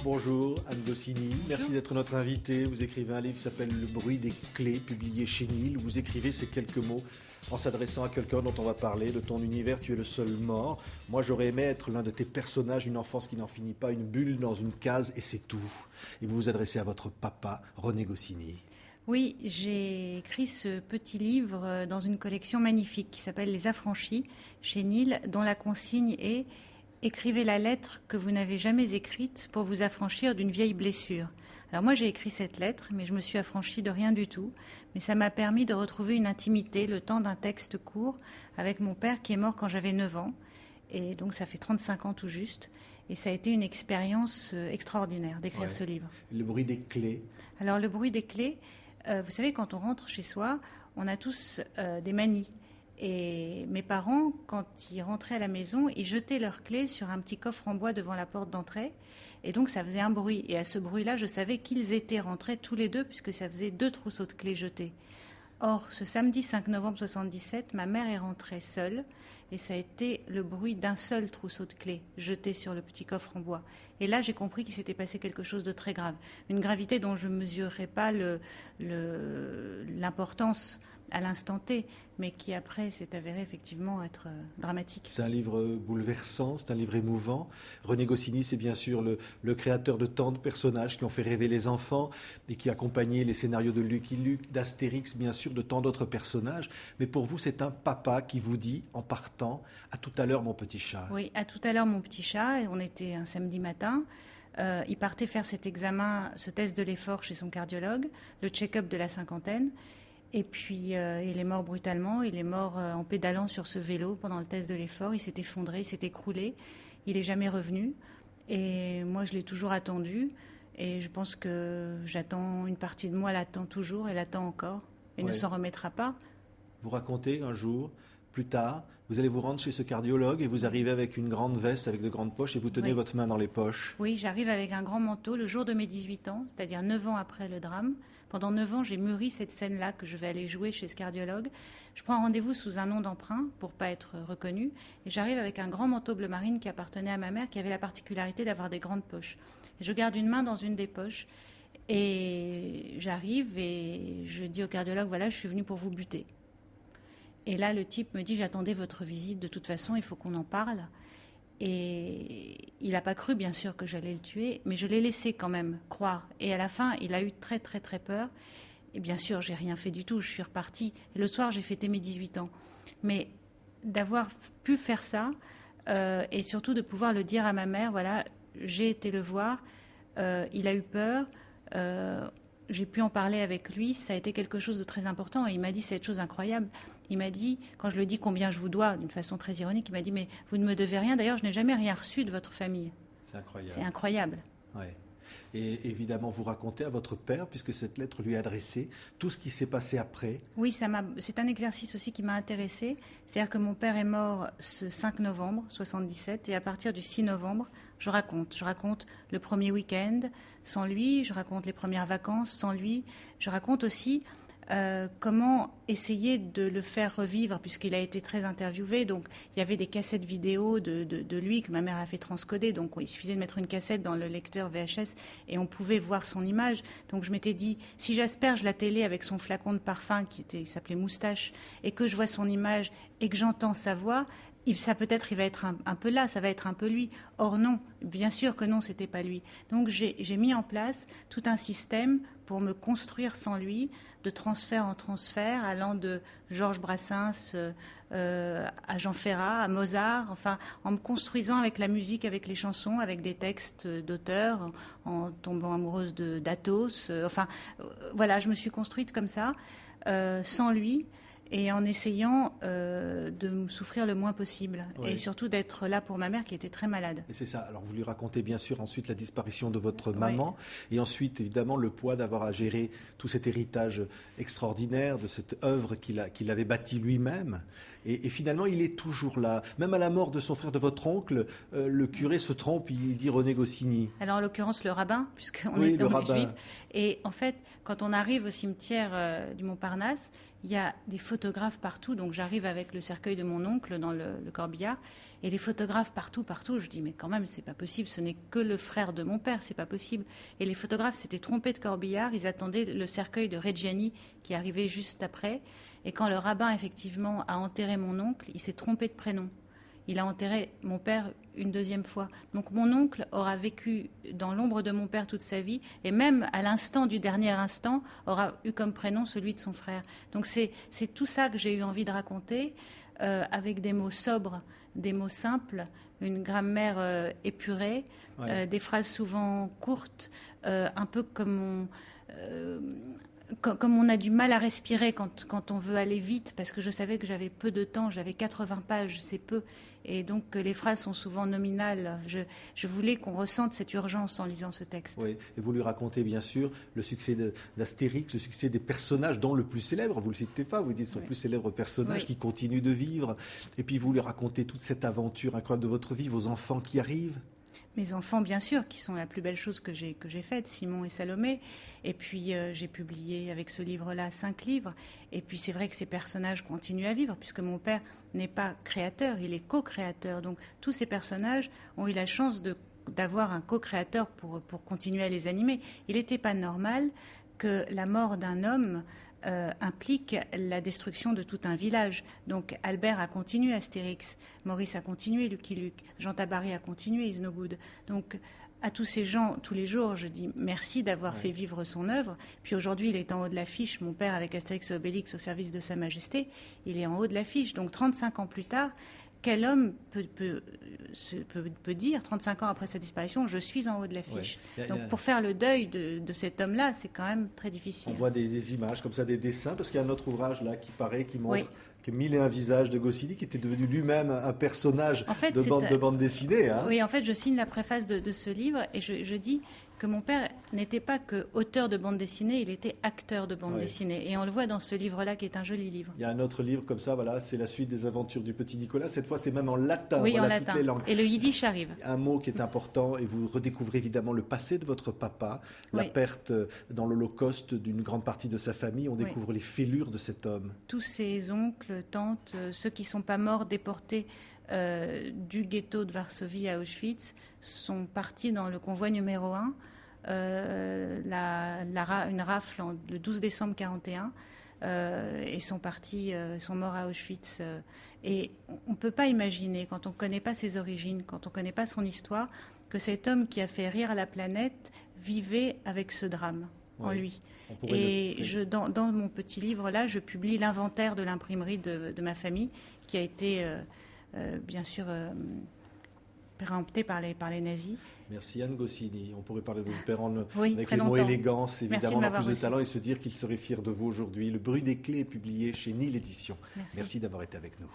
Bonjour Anne Goscinny, merci d'être notre invitée. Vous écrivez un livre qui s'appelle Le bruit des clés, publié chez Nil. Vous écrivez ces quelques mots en s'adressant à quelqu'un dont on va parler. De ton univers, tu es le seul mort. Moi, j'aurais aimé être l'un de tes personnages, une enfance qui n'en finit pas, une bulle dans une case, et c'est tout. Et vous vous adressez à votre papa, René Goscinny. Oui, j'ai écrit ce petit livre dans une collection magnifique qui s'appelle Les Affranchis, chez Nil, dont la consigne est « Écrivez la lettre que vous n'avez jamais écrite pour vous affranchir d'une vieille blessure ». Alors moi j'ai écrit cette lettre, mais je me suis affranchie de rien du tout. Mais ça m'a permis de retrouver une intimité, le temps d'un texte court, avec mon père qui est mort quand j'avais 9 ans. Et donc ça fait 35 ans tout juste. Et ça a été une expérience extraordinaire d'écrire ce livre. Le bruit des clés. Alors le bruit des clés, vous savez, quand on rentre chez soi, on a tous des manies. Et mes parents, quand ils rentraient à la maison, ils jetaient leurs clés sur un petit coffre en bois devant la porte d'entrée. Et donc, ça faisait un bruit. Et à ce bruit-là, je savais qu'ils étaient rentrés tous les deux, puisque ça faisait 2 trousseaux de clés jetés. Or, ce samedi 5 novembre 1977, ma mère est rentrée seule. Et ça a été le bruit d'un seul trousseau de clés jeté sur le petit coffre en bois. Et là, j'ai compris qu'il s'était passé quelque chose de très grave. Une gravité dont je ne mesurerais pas l'importance à l'instant T, mais qui après s'est avéré effectivement être dramatique. C'est un livre bouleversant, c'est un livre émouvant. René Goscinny, c'est bien sûr le créateur de tant de personnages qui ont fait rêver les enfants et qui accompagnaient les scénarios de Lucky Luke, d'Astérix, bien sûr, de tant d'autres personnages. Mais pour vous, c'est un papa qui vous dit, en partant, « À tout à l'heure, mon petit chat ». Oui, à tout à l'heure, mon petit chat. On était un samedi matin. Il partait faire cet examen, ce test de l'effort chez son cardiologue, le check-up de la cinquantaine. Et puis, il est mort brutalement. Il est mort en pédalant sur ce vélo pendant le test de l'effort. Il s'est effondré, il s'est écroulé. Il n'est jamais revenu. Et moi, je l'ai toujours attendu. Et je pense que j'attends, une partie de moi l'attend toujours et l'attend encore. Et ne s'en remettra pas. Vous racontez un jour, plus tard, vous allez vous rendre chez ce cardiologue et vous arrivez avec une grande veste, avec de grandes poches et vous tenez votre main dans les poches. Oui, j'arrive avec un grand manteau le jour de mes 18 ans, c'est-à-dire 9 ans après le drame. Pendant 9 ans, j'ai mûri cette scène-là que je vais aller jouer chez ce cardiologue. Je prends un rendez-vous sous un nom d'emprunt pour pas être reconnue. Et j'arrive avec un grand manteau bleu marine qui appartenait à ma mère, qui avait la particularité d'avoir des grandes poches. Et je garde une main dans une des poches. Et j'arrive et je dis au cardiologue, voilà, je suis venue pour vous buter. Et là, le type me dit, j'attendais votre visite, de toute façon, il faut qu'on en parle. Et il n'a pas cru, bien sûr, que j'allais le tuer, mais je l'ai laissé quand même croire. Et à la fin, il a eu très, très, très peur. Et bien sûr, j'ai rien fait du tout, je suis repartie. Et le soir, j'ai fêté mes 18 ans. Mais d'avoir pu faire ça, et surtout de pouvoir le dire à ma mère, voilà, j'ai été le voir, il a eu peur, j'ai pu en parler avec lui, ça a été quelque chose de très important. Et il m'a dit cette chose incroyable. Il m'a dit, quand je lui ai dit combien je vous dois, d'une façon très ironique, il m'a dit, mais vous ne me devez rien. D'ailleurs, je n'ai jamais rien reçu de votre famille. C'est incroyable. C'est incroyable. Ouais. Et évidemment, vous racontez à votre père, puisque cette lettre lui est adressée, tout ce qui s'est passé après. Oui, c'est un exercice aussi qui m'a intéressée. C'est-à-dire que mon père est mort ce 5 novembre 1977, et à partir du 6 novembre, je raconte. Je raconte le premier week-end sans lui, je raconte les premières vacances sans lui. Je raconte aussi comment essayer de le faire revivre, puisqu'il a été très interviewé. Donc, il y avait des cassettes vidéo de lui que ma mère a fait transcoder. Donc, il suffisait de mettre une cassette dans le lecteur VHS et on pouvait voir son image. Donc, je m'étais dit, si j'asperge la télé avec son flacon de parfum il s'appelait Moustache, et que je vois son image et que j'entends sa voix, ça peut-être, il va être un peu là, ça va être un peu lui. Or non, bien sûr que non, c'était pas lui. Donc j'ai mis en place tout un système pour me construire sans lui, de transfert en transfert, allant de Georges Brassens à Jean Ferrat, à Mozart, enfin, en me construisant avec la musique, avec les chansons, avec des textes d'auteurs, en tombant amoureuse d'Athos. Voilà, je me suis construite comme ça, sans lui. Et en essayant de me souffrir le moins possible. Oui. Et surtout d'être là pour ma mère qui était très malade. Et c'est ça. Alors vous lui racontez bien sûr ensuite la disparition de votre maman. Oui. Et ensuite évidemment le poids d'avoir à gérer tout cet héritage extraordinaire de cette œuvre qu'il avait bâtie lui-même. Et finalement, il est toujours là. Même à la mort de son frère, de votre oncle, le curé se trompe, il dit René Goscinny. Alors, en l'occurrence, le rabbin, puisqu'on Oui, est le dans rabbin. juif. Et en fait, quand on arrive au cimetière du Montparnasse, il y a des photographes partout. Donc, j'arrive avec le cercueil de mon oncle dans le corbillard. Et les photographes partout. Je dis, mais quand même, c'est pas possible. Ce n'est que le frère de mon père, c'est pas possible. Et les photographes s'étaient trompés de corbillard. Ils attendaient le cercueil de Reggiani qui arrivait juste après. Et quand le rabbin, effectivement, a enterré mon oncle, il s'est trompé de prénom. Il a enterré mon père une deuxième fois. Donc mon oncle aura vécu dans l'ombre de mon père toute sa vie, et même à l'instant du dernier instant, aura eu comme prénom celui de son frère. Donc c'est tout ça que j'ai eu envie de raconter, avec des mots sobres, des mots simples, une grammaire épurée, des phrases souvent courtes, un peu comme on a du mal à respirer quand on veut aller vite, parce que je savais que j'avais peu de temps, j'avais 80 pages, c'est peu, et donc les phrases sont souvent nominales. Je voulais qu'on ressente cette urgence en lisant ce texte. Oui, et vous lui racontez bien sûr le succès d'Astérix, le succès des personnages, dont le plus célèbre, vous ne le citez pas, vous dites son plus célèbre personnage qui continue de vivre, et puis vous lui racontez toute cette aventure incroyable de votre vie, vos enfants qui arrivent. Mes enfants, bien sûr, qui sont la plus belle chose que j'ai faite, Simon et Salomé. Et puis, j'ai publié avec ce livre-là 5 livres. Et puis, c'est vrai que ces personnages continuent à vivre, puisque mon père n'est pas créateur, il est co-créateur. Donc, tous ces personnages ont eu la chance d'avoir un co-créateur pour continuer à les animer. Il n'était pas normal que la mort d'un homme implique la destruction de tout un village. Donc Albert a continué Astérix, Maurice a continué Lucky Luke, Jean Tabarly a continué Is No Good. Donc à tous ces gens, tous les jours, je dis merci d'avoir fait vivre son œuvre. Puis aujourd'hui, il est en haut de l'affiche. Mon père, avec Astérix et Obélix au service de Sa Majesté, il est en haut de l'affiche. Donc 35 ans plus tard, quel homme peut dire, 35 ans après sa disparition, je suis en haut de l'affiche. Donc pour faire le deuil de cet homme-là, c'est quand même très difficile. On voit des images comme ça, des dessins, parce qu'il y a un autre ouvrage là qui montre que 1001 visages de Goscinny, qui était devenu lui-même un personnage de bande dessinée. Hein. Oui, en fait, je signe la préface de ce livre et je dis que mon père n'était pas que auteur de bande dessinée, il était acteur de bande dessinée. Et on le voit dans ce livre-là, qui est un joli livre. Il y a un autre livre comme ça, voilà, c'est la suite des aventures du petit Nicolas. Cette fois, c'est même en latin. Oui, en latin. Et le yiddish arrive. Un mot qui est important, et vous redécouvrez évidemment le passé de votre papa, la perte dans l'Holocauste d'une grande partie de sa famille. On découvre les fêlures de cet homme. Tous ses oncles, tantes, ceux qui ne sont pas morts, déportés du ghetto de Varsovie à Auschwitz, sont partis dans le convoi numéro 1. Une rafle le 12 décembre 1941 et sont morts à Auschwitz. Et on ne peut pas imaginer, quand on ne connaît pas ses origines, quand on ne connaît pas son histoire, que cet homme qui a fait rire la planète vivait avec ce drame en lui. Et dans mon petit livre-là, je publie l'inventaire de l'imprimerie de ma famille, qui a été bien sûr pérempté par les nazis. Merci Anne Goscinny. On pourrait parler de votre père avec très les mots longtemps. élégance, évidemment, en plus de reçu. talent, et se dire qu'il serait fier de vous aujourd'hui. Le bruit des clés est publié chez Nil Éditions. Merci Merci d'avoir été avec nous.